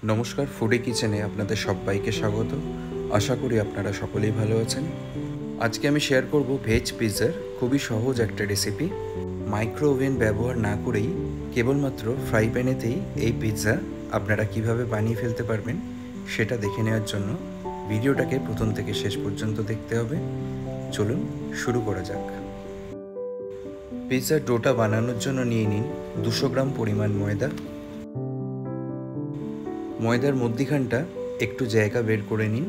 নমস্কার, ফুডি কিচেনে আপনাদের সবাইকে স্বাগত। আশা করি আপনারা সকলেই ভালো আছেন। আজকে আমি শেয়ার করব ভেজ পিৎজার খুবই সহজ একটা রেসিপি। মাইক্রো ওভেন ব্যবহার না করেই কেবলমাত্র ফ্রাই প্যানেতেই এই পিৎজা আপনারা কিভাবে বানিয়ে ফেলতে পারবেন সেটা দেখে নেওয়ার জন্য ভিডিওটাকে প্রথম থেকে শেষ পর্যন্ত দেখতে হবে। চলুন শুরু করা যাক। পিৎজার ডোটা বানানোর জন্য নিয়ে নিন 200 গ্রাম পরিমাণ ময়দা। ময়দার মধ্যিখানটা একটু জায়গা বের করে নিন।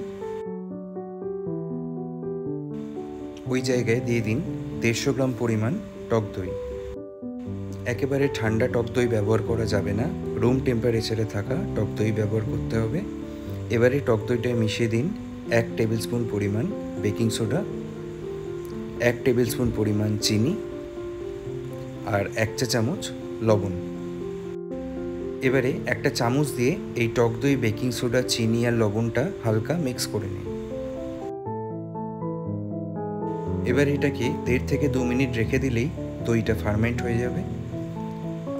ওই জায়গায় দিয়ে দিন 150 গ্রাম পরিমাণ টক দই। একেবারে ঠান্ডা টক দই ব্যবহার করা যাবে না, রুম টেম্পারেচারে থাকা টক দই ব্যবহার করতে হবে। এবারে টক দইটায় মিশিয়ে দিন 1 টেবিল স্পুন পরিমাণ বেকিং সোডা, 1 টেবিল স্পুন পরিমাণ চিনি আর 1 চা চামচ লবণ। এবারে একটা চামচ দিয়ে এই টক দই, বেকিং সোডা, চিনি আর লবণটা হালকা মিক্স করে নিন। এবার এটাকে 1.5 থেকে 2 মিনিট রেখে দিলেই দইটা ফার্মেন্ট হয়ে যাবে।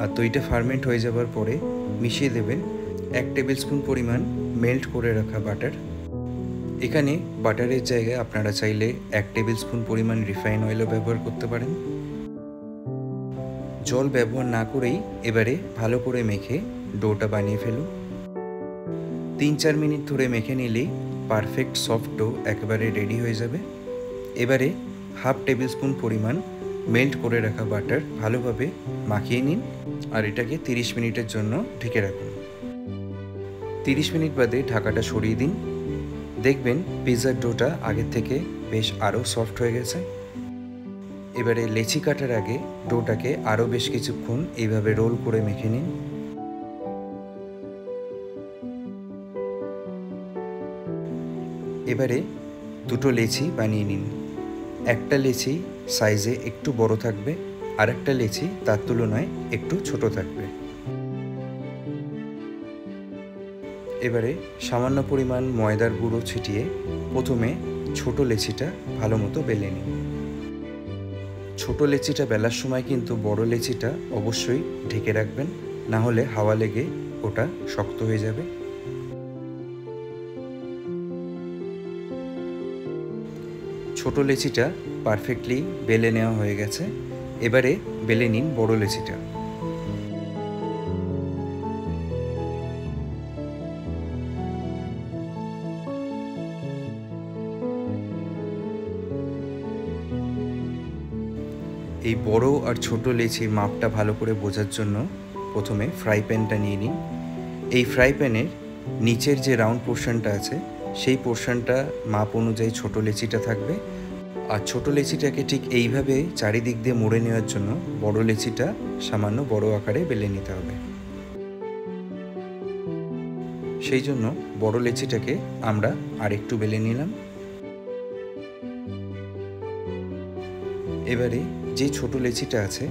আর দইটা ফার্মেন্ট হয়ে যাবার পরে মিশিয়ে দেবেন 1 টেবিল স্পুন পরিমাণ মেল্ট করে রাখা বাটার। এখানে বাটারের জায়গায় আপনারা চাইলে 1 টেবিল স্পুন পরিমাণ রিফাইন অয়েলও ব্যবহার করতে পারেন। জল ব্যবহার না করেই এবারে ভালো করে মেখে ডোটা বানিয়ে ফেলুন। 3-4 মিনিট ধরে মেখে নিলেই পারফেক্ট সফট ডো একেবারে রেডি হয়ে যাবে। এবারে 1/2 টেবিল স্পুন পরিমাণ মেল্ট করে রাখা বাটার ভালোভাবে মাখিয়ে নিন আর এটাকে 30 মিনিটের জন্য ঢেকে রাখুন। 30 মিনিট বাদে ঢাকাটা সরিয়ে দিন। দেখবেন পিৎজার ডোটা আগের থেকে বেশ আরও সফট হয়ে গেছে। এবারে লেচি কাটার আগে ডোটাকে আরও বেশ কিছুক্ষণ এইভাবে রোল করে মেখে নিন। এবারে দুটো লেচি বানিয়ে নিন। একটা লেচি সাইজে একটু বড় থাকবে আর একটা লেচি তার তুলনায় একটু ছোট থাকবে। এবারে সামান্য পরিমাণ ময়দার গুঁড়ো ছিটিয়ে প্রথমে ছোট লেচিটা ভালো মতো বেলে নিন। ছোট লেচিটা বেলার সময় কিন্তু বড় লেচিটা অবশ্যই ঢেকে রাখবেন, না হলে হাওয়া লেগে ওটা শক্ত হয়ে যাবে। ছোট লেচিটা পারফেক্টলি বেলে নেওয়া হয়ে গেছে। এবারে বেলে নিন বড় লেচিটা। এই বড় আর ছোট লেচির মাপটা ভালো করে বোঝার জন্য প্রথমে ফ্রাই প্যানটা নিয়ে নিন। এই ফ্রাই প্যানের নিচের যে রাউন্ড পোর্শনটা আছে সেই পোর্শনটা মাপ অনুযায়ী ছোট লেচিটা থাকবে। আর ছোট লেচিটাকে ঠিক এইভাবে চারিদিক দিয়ে মুড়ে নেওয়ার জন্য বড় লেচিটা সামান্য বড় আকারে বেলে নিতে হবে। সেই জন্য বড় লেচিটাকে আমরা আরেকটু বেলে নিলাম। এবারে যে ছোট লেচিটা আছে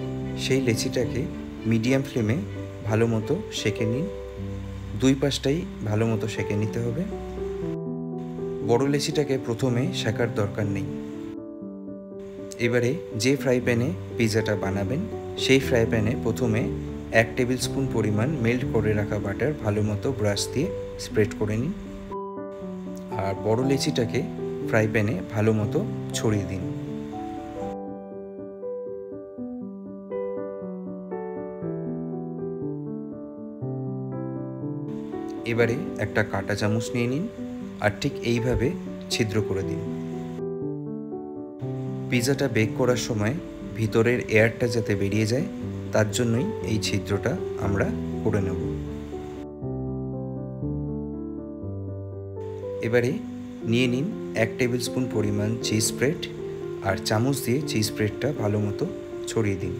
সেই লেচিটাকে মিডিয়াম ফ্লেমে ভালো মতো সেঁকে নিন। দুই পাশটাই ভালো মতো সেঁকে নিতে হবে। বড় লেচিটাকে প্রথমে সেঁকার দরকার নেই। এবারে যে ফ্রাই প্যানে পিৎজাটা বানাবেন সেই ফ্রাই প্যানে প্রথমে 1 টেবিল স্পুন পরিমাণ মেল্ট করে রাখা বাটার ভালো মতো ব্রাশ দিয়ে স্প্রেড করে নিন আর বড় লেচিটাকে ফ্রাই প্যানে ভালো মতো ছড়িয়ে দিন। এবারে একটা কাঁটা চামচ নিয়ে নিন আর ঠিক এইভাবে ছিদ্র করে দিন। পিৎজাটা বেক করার সময় ভিতরের এয়ারটা যাতে বেরিয়ে যায় তার জন্যই এই ছিদ্রটা আমরা করে নেব। এবারে নিয়ে নিন 1 টেবিল স্পুন পরিমাণ চিজ স্প্রেড আর চামচ দিয়ে চিজ স্প্রেডটা ভালো মতো ছড়িয়ে দিন।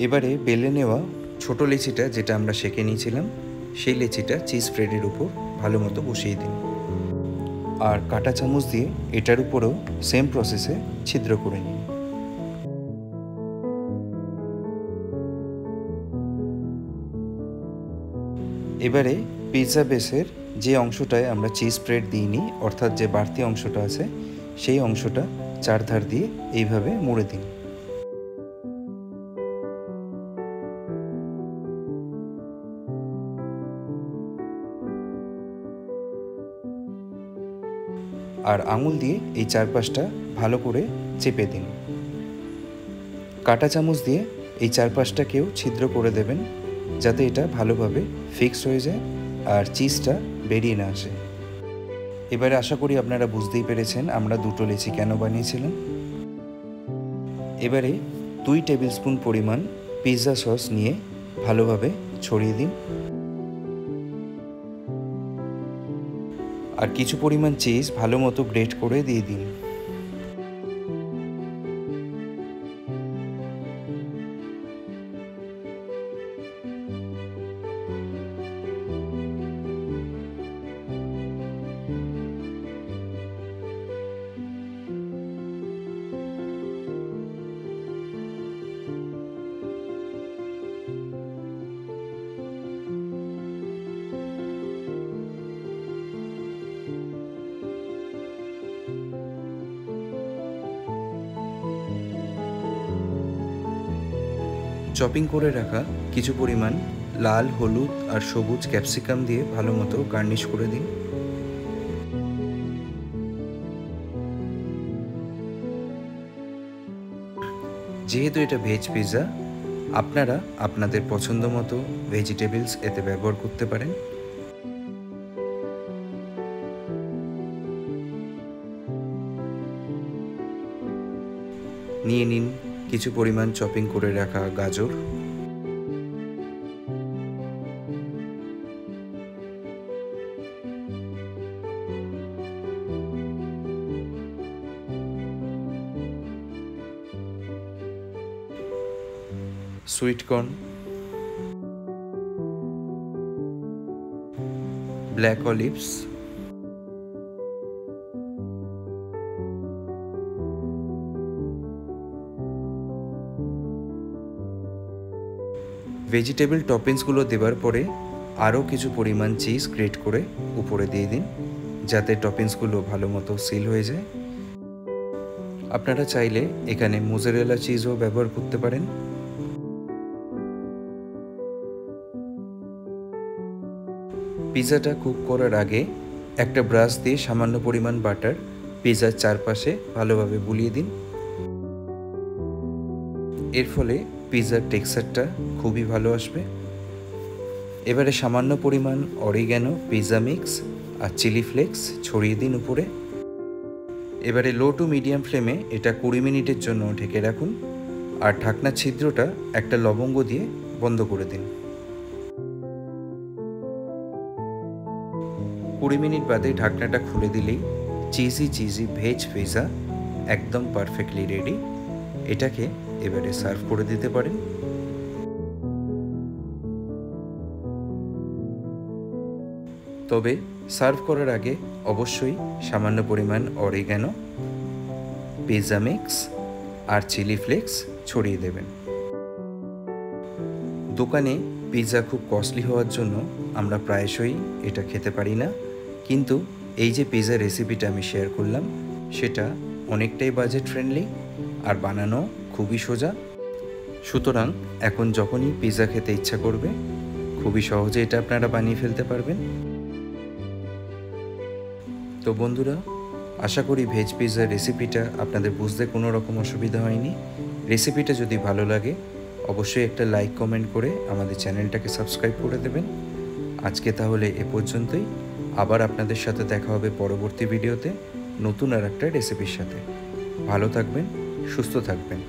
এবারে বেলে নেওয়া ছোট লেচিটা যেটা আমরা সেঁকে নিয়েছিলাম সেই লেচিটা চিজ স্প্রেডের উপর ভালো মতো বসিয়ে দিন আর কাঁটা চামচ দিয়ে এটার উপরেও সেম প্রসেসে ছিদ্র করে নিন। এবারে পিৎজা বেসের যে অংশটায় আমরা চিজ স্প্রেড দিইনি অর্থাৎ যে বাড়তি অংশটা আছে সেই অংশটা চারধার দিয়ে এইভাবে মুড়ে দিন। আর আঙুল দিয়ে এই চারপাশটা ভালো করে চেপে দিন। কাঁটা চামচ দিয়ে এই চারপাশটাকেও ছিদ্র করে দেবেন, যাতে এটা ভালোভাবে ফিক্স হয়ে যায় আর চিজটা বেরিয়ে না আসে। এবারে আশা করি আপনারা বুঝতেই পেরেছেন আমরা দুটো লেচি কেন বানিয়েছিলাম। এবারে 2 টেবিল স্পুন পরিমাণ পিৎজা সস নিয়ে ভালোভাবে ছড়িয়ে দিন আর কিছু পরিমাণ চিজ ভালো মতো গ্রেট করে দিয়ে দিন। চপিং করে রাখা কিছু পরিমাণ লাল, হলুদ আর সবুজ ক্যাপসিকাম দিয়ে ভালো মতো গার্নিশ করে দিন। যেহেতু এটা ভেজ পিৎজা, আপনারা আপনাদের পছন্দ মতো ভেজিটেবলস এতে ব্যবহার করতে পারেন। নিয়ে নিন কিছু পরিমাণ চপিং করে রাখা গাজর, sweet corn, black olives, vegetable টপিংসগুলো দেওয়ার পরে আরও কিছু পরিমাণ চিজ গ্রেট করে উপরে দিয়ে দিন, যাতে টপিংসগুলো ভালো মতো সিল হয়ে যায়। আপনারা চাইলে এখানে মোজারেলা চিজও ব্যবহার করতে পারেন। পিৎজাটা কুক করার আগে একটা ব্রাশ দিয়ে সামান্য পরিমাণ বাটার পিৎজার চারপাশে ভালোভাবে বুলিয়ে দিন। এর ফলে পিৎজার টেক্সচারটা খুবই ভালো আসবে। এবারে সামান্য পরিমাণ অরিগ্যানো, পিৎজা মিক্স আর চিলি ফ্লেক্স ছড়িয়ে দিন উপরে। এবারে লো টু মিডিয়াম ফ্লেমে এটা 20 মিনিটের জন্য ঢেকে রাখুন আর ঢাকনার ছিদ্রটা একটা লবঙ্গ দিয়ে বন্ধ করে দিন। 20 মিনিট বাদে ঢাকনাটা খুলে দিলেই চিজি ভেজ পিৎজা একদম পারফেক্টলি রেডি। এটাকে এবারে সার্ভ করে দিতে পারেন। তবে সার্ভ করার আগে অবশ্যই সামান্য পরিমাণ অরিগ্যানো, পিৎজা মিক্স আর চিলি ফ্লেক্স ছড়িয়ে দেবেন। দোকানে পিৎজা খুব কস্টলি হওয়ার জন্য আমরা প্রায়শই এটা খেতে পারি না, কিন্তু এই যে পিৎজা রেসিপিটা আমি শেয়ার করলাম সেটা অনেকটাই বাজেট ফ্রেন্ডলি আর বানানো খুবই সোজা। সুতরাং এখন যখনই পিৎজা খেতে ইচ্ছা করবে খুবই সহজে এটা আপনারা বানিয়ে ফেলতে পারবেন। তো বন্ধুরা, আশা করি ভেজ পিৎজার রেসিপিটা আপনাদের বুঝতে কোনো রকম অসুবিধা হয়নি। রেসিপিটা যদি ভালো লাগে অবশ্যই একটা লাইক কমেন্ট করে আমাদের চ্যানেলটাকে সাবস্ক্রাইব করে দেবেন। আজকে তাহলে এ পর্যন্তই। আবার আপনাদের সাথে দেখা হবে পরবর্তী ভিডিওতে নতুন আর একটা রেসিপির সাথে। ভালো থাকবেন, সুস্থ থাকবেন।